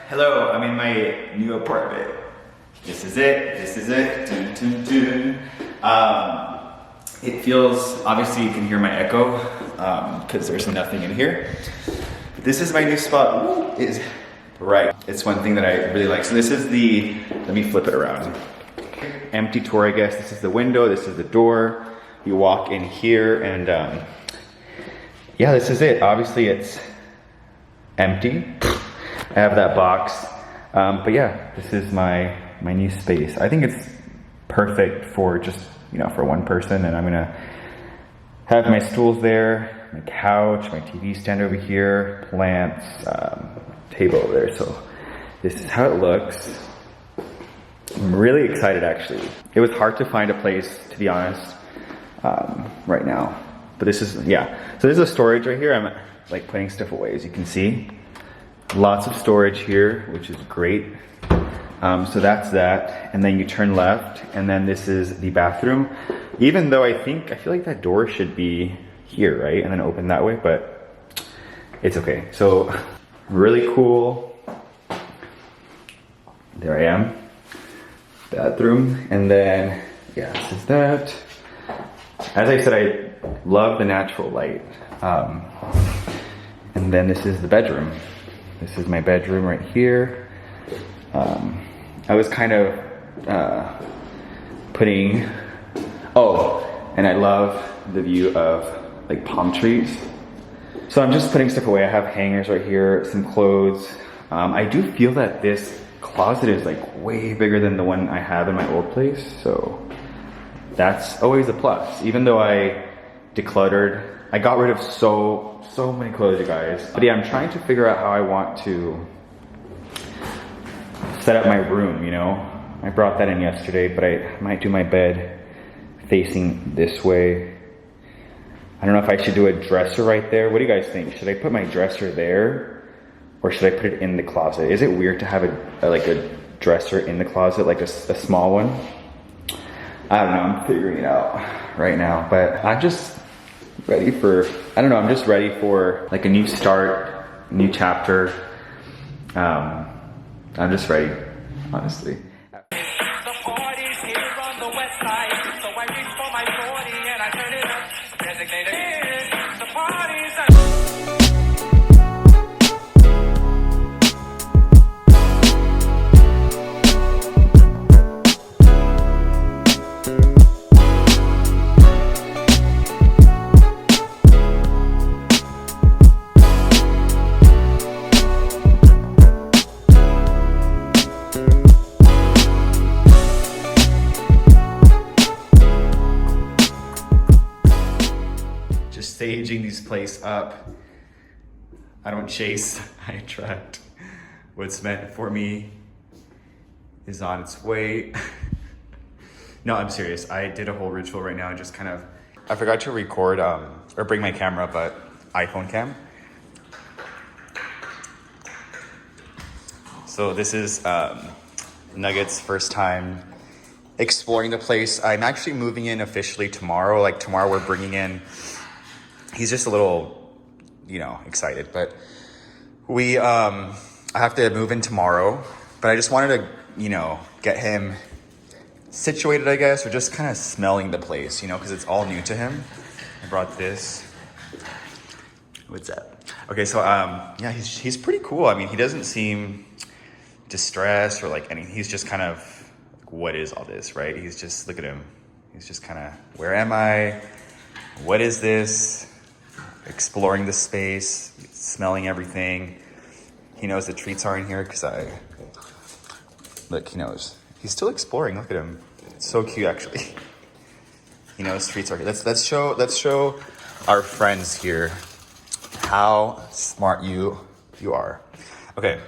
Hello, I'm in my new apartment. This is it, this is it. Dun, dun, dun. It feels, obviously you can hear my echo because there's nothing in here. But this is my new spot. Ooh, it is bright. It's one thing that I really like. So this is the, let me flip it around. Empty tour, I guess. This is the window, this is the door. You walk in here and yeah, this is it. Obviously it's empty. I have that box, but yeah, this is my new space. I think it's perfect for just, you know, for one person, and I'm gonna have my stools there, my couch, my TV stand over here, plants, table over there. So this is how it looks. I'm really excited actually. It was hard to find a place, to be honest, right now. But this is, yeah. So there's a storage right here. I'm like putting stuff away, as you can see. Lots of storage here, which is great. So that's that. And then you turn left, and then this is the bathroom. Even though I feel like that door should be here, right? And then open that way, but it's okay. So really cool. There I am. Bathroom. And then, yeah, this is that. As I said, I love the natural light. And then this is the bedroom. This is my bedroom right here. I was kind of putting, oh, and I love the view of like palm trees. So I'm just putting stuff away. I have hangers right here, some clothes. I do feel that this closet is like way bigger than the one I have in my old place. So that's always a plus. Even though I decluttered, I got rid of so many clothes, you guys. But yeah, I'm trying to figure out how I want to set up my room, you know? I brought that in yesterday, but I might do my bed facing this way. I don't know if I should do a dresser right there. What do you guys think? Should I put my dresser there, or should I put it in the closet? Is it weird to have a dresser in the closet, like a small one? I don't know, I'm figuring it out right now, but I'm just ready for, I don't know, I'm just ready for like a new start, new chapter. I'm just ready, honestly. The party's here on the west side, so I reach for my 40 and I turn it up. Designated, the party's Staging this place up. I don't chase, I attract. What's meant for me is on its way. No, I'm serious. I did a whole ritual right now. Just kind of, I forgot to record or bring my camera, but iPhone cam. So this is Nugget's first time exploring the place. I'm actually moving in officially tomorrow. Like tomorrow we're bringing in, he's just a little, you know, excited, but I have to move in tomorrow, but I just wanted to, you know, get him situated, I guess, or just kind of smelling the place, you know, because it's all new to him. I brought this. What's that? Okay, so, yeah, he's pretty cool. I mean, he doesn't seem distressed or like anything. He's just kind of, like, what is all this, right? He's just, look at him. He's just kind of, where am I? What is this? Exploring the space, smelling everything. He knows the treats are in here because look, he knows. He's still exploring, look at him. It's so cute actually. He knows treats are here. Let's show our friends here how smart you are. Okay,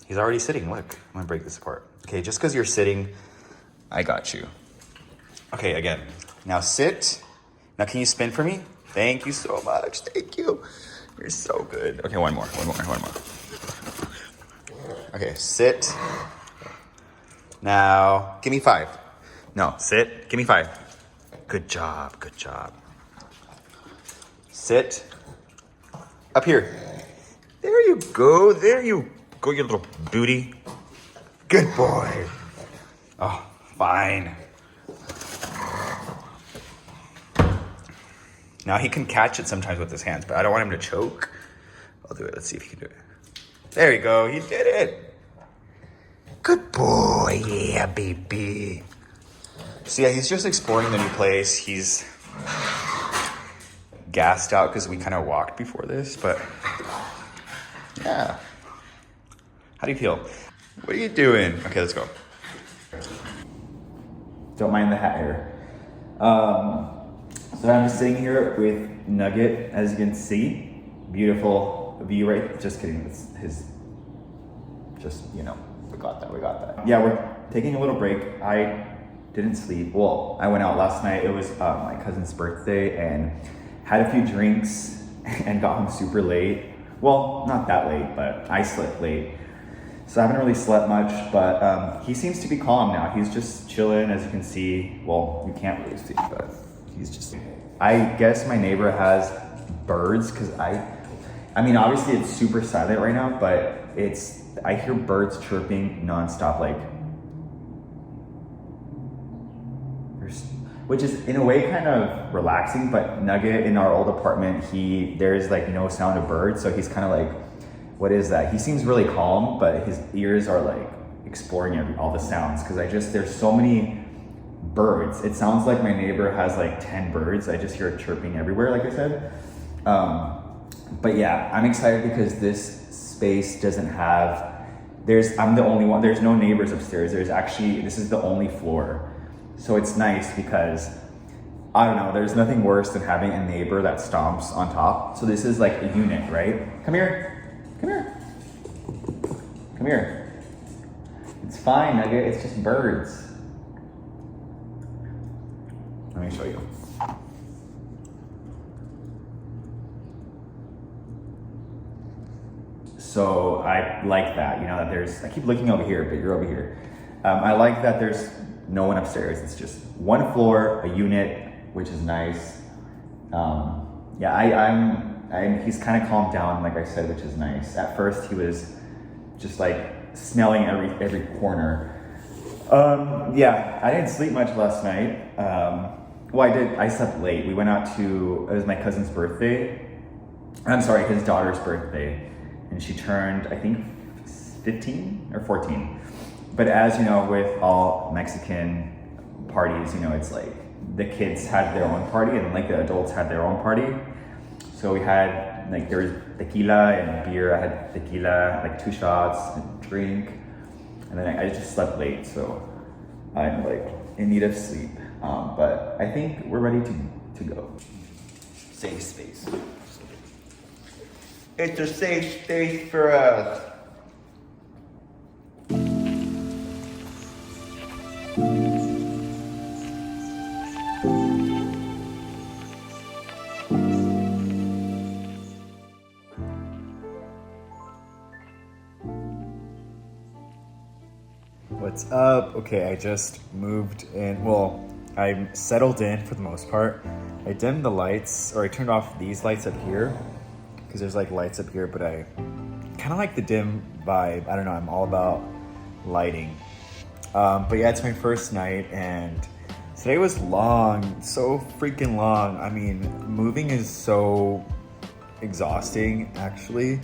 he's already sitting, look. I'm gonna break this apart. Okay, just because you're sitting, I got you. Okay, again, now sit. Now can you spin for me? Thank you so much. Thank you. You're so good. Okay, one more. Okay, sit. Now, give me 5. No, sit. Give me 5. Good job. Sit. Up here. There you go. There you Go, you little booty. Good boy. Oh, fine. Now he can catch it sometimes with his hands, but I don't want him to choke. I'll do it. Let's see if he can do it. There you go. He did it. Good boy. Yeah, baby. So yeah, he's just exploring the new place. He's gassed out because we kind of walked before this, but yeah. How do you feel? What are you doing? Okay, let's go. Don't mind the hat here. So I'm just sitting here with Nugget, as you can see. Beautiful view, right? Just kidding. It's his, just, you know, we got that. Yeah, we're taking a little break. I didn't sleep. Well, I went out last night. It was my cousin's birthday and had a few drinks and got home super late. Well, not that late, but I slept late. So I haven't really slept much, but he seems to be calm now. He's just chilling, as you can see. Well, you can't really see, but he's just... I guess my neighbor has birds, because I mean, obviously it's super silent right now, but I hear birds chirping nonstop, like, which is in a way kind of relaxing, but Nugget in our old apartment, there's like no sound of birds, so he's kind of like, what is that? He seems really calm, but his ears are like exploring all the sounds, because there's so many birds. It sounds like my neighbor has like 10 birds. I just hear it chirping everywhere, like I said. But yeah, I'm excited because this space doesn't have, I'm the only one, there's no neighbors upstairs. This is the only floor. So it's nice because, I don't know, there's nothing worse than having a neighbor that stomps on top. So this is like a unit, right? Come here. It's fine, Nugget, it's just birds. Let me show you. So I like that, you know, that I keep looking over here, but you're over here. I like that there's no one upstairs. It's just one floor, a unit, which is nice. Yeah, he's kind of calmed down, like I said, which is nice. At first he was just like smelling every corner. Yeah, I didn't sleep much last night. Well, I slept late. We went out it was my cousin's birthday. I'm sorry, his daughter's birthday. And she turned, I think, 15 or 14. But as you know, with all Mexican parties, you know, it's like the kids had their own party and like the adults had their own party. So we had, like, there was tequila and beer. I had tequila, like 2 shots, and drink. And then I just slept late, so I'm like in need of sleep. But I think we're ready to go. Safe space. It's a safe space for us. What's up? Okay, I just moved in. Well, I'm settled in for the most part. I dimmed the lights, or I turned off these lights up here, because there's like lights up here, but I kind of like the dim vibe. I don't know, I'm all about lighting. But yeah, it's my first night, and today was long, so freaking long. I mean, moving is so exhausting, actually.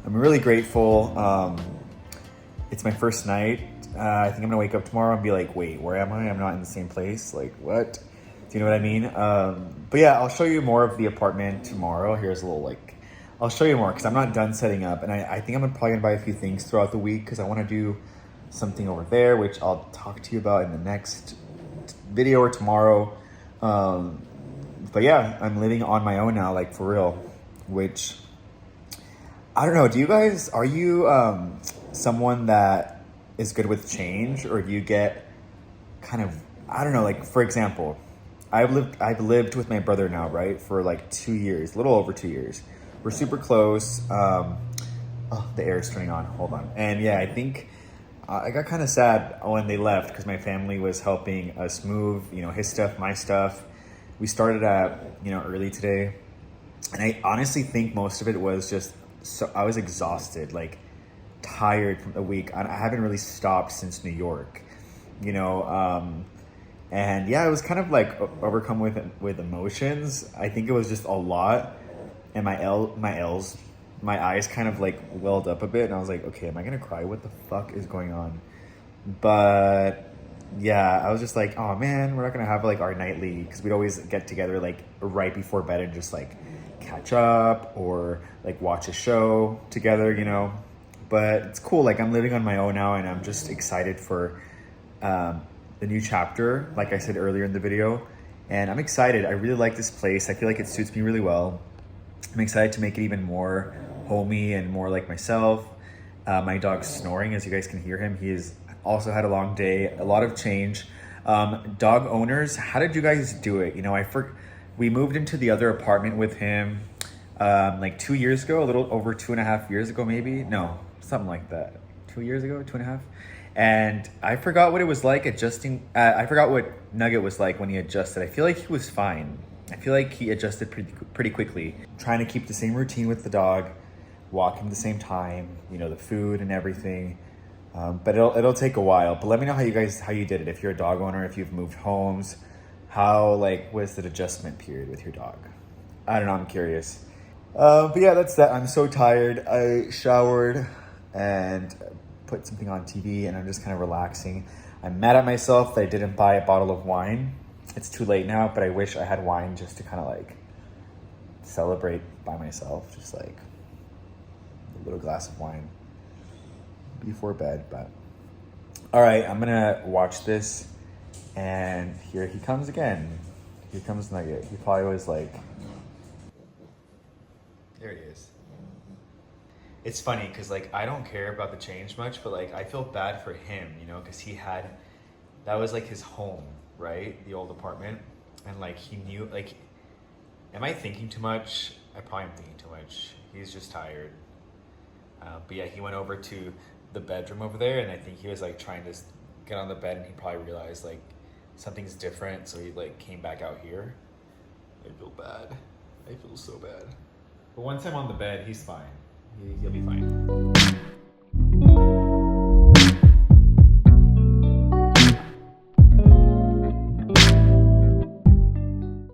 I'm really grateful. It's my first night. I think I'm gonna wake up tomorrow and be like, wait, where am I? I'm not in the same place. Like, what? Do you know what I mean? But yeah, I'll show you more of the apartment tomorrow. Here's a little, I'll show you more because I'm not done setting up. And I think I'm probably gonna buy a few things throughout the week because I wanna do something over there, which I'll talk to you about in the next video or tomorrow. But yeah, I'm living on my own now, like for real, which, I don't know, are you someone that is good with change, or do you get kind of, I don't know, like for example, I've lived with my brother now, right, for like 2 years, a little over 2 years. We're super close. Oh, the air is turning on, hold on. And yeah, I think I got kind of sad when they left because my family was helping us move, you know, his stuff, my stuff. We started early today, and I honestly think most of it was just, so I was exhausted. Like, tired from the week. I haven't really stopped since New York, you know. And yeah, I was kind of like overcome with emotions. I think it was just a lot, and my eyes kind of like welled up a bit, and I was like, okay, am I gonna cry? What the fuck is going on? But yeah, I was just like, oh man, we're not gonna have like our nightly, because we'd always get together like right before bed and just like catch up or like watch a show together, you know. But it's cool. Like I'm living on my own now, and I'm just excited for the new chapter, like I said earlier in the video. And I'm excited. I really like this place. I feel like it suits me really well. I'm excited to make it even more homey and more like myself. My dog's snoring, as you guys can hear him. He has also had a long day, a lot of change. Dog owners, how did you guys do it? You know, we moved into the other apartment with him like 2 years ago, a little over 2.5 years ago, maybe. No, something like that. 2 years ago, 2.5. And I forgot what it was like adjusting. I forgot what Nugget was like when he adjusted. I feel like he was fine. I feel like he adjusted pretty quickly. Trying to keep the same routine with the dog, walking at the same time, you know, the food and everything. But it'll take a while. But let me know how you did it. If you're a dog owner, if you've moved homes, how like was the adjustment period with your dog? I don't know. I'm curious. But yeah, that's that. I'm so tired. I showered and put something on TV, and I'm just kind of relaxing. I'm mad at myself that I didn't buy a bottle of wine. It's too late now, but I wish I had wine just to kind of like celebrate by myself, just like a little glass of wine before bed. But all right, I'm gonna watch this, and here he comes again. Here comes Nugget. He probably was like, there he is. It's funny because like I don't care about the change much, but like I feel bad for him, you know, because that was like his home, right? The old apartment. And like he knew, like, am I thinking too much? I probably am thinking too much. He's just tired. But yeah, he went over to the bedroom over there, and I think he was like trying to get on the bed, and he probably realized like something's different, so he like came back out here. I feel bad. I feel so bad. But once I'm on the bed, he's fine. He'll be fine.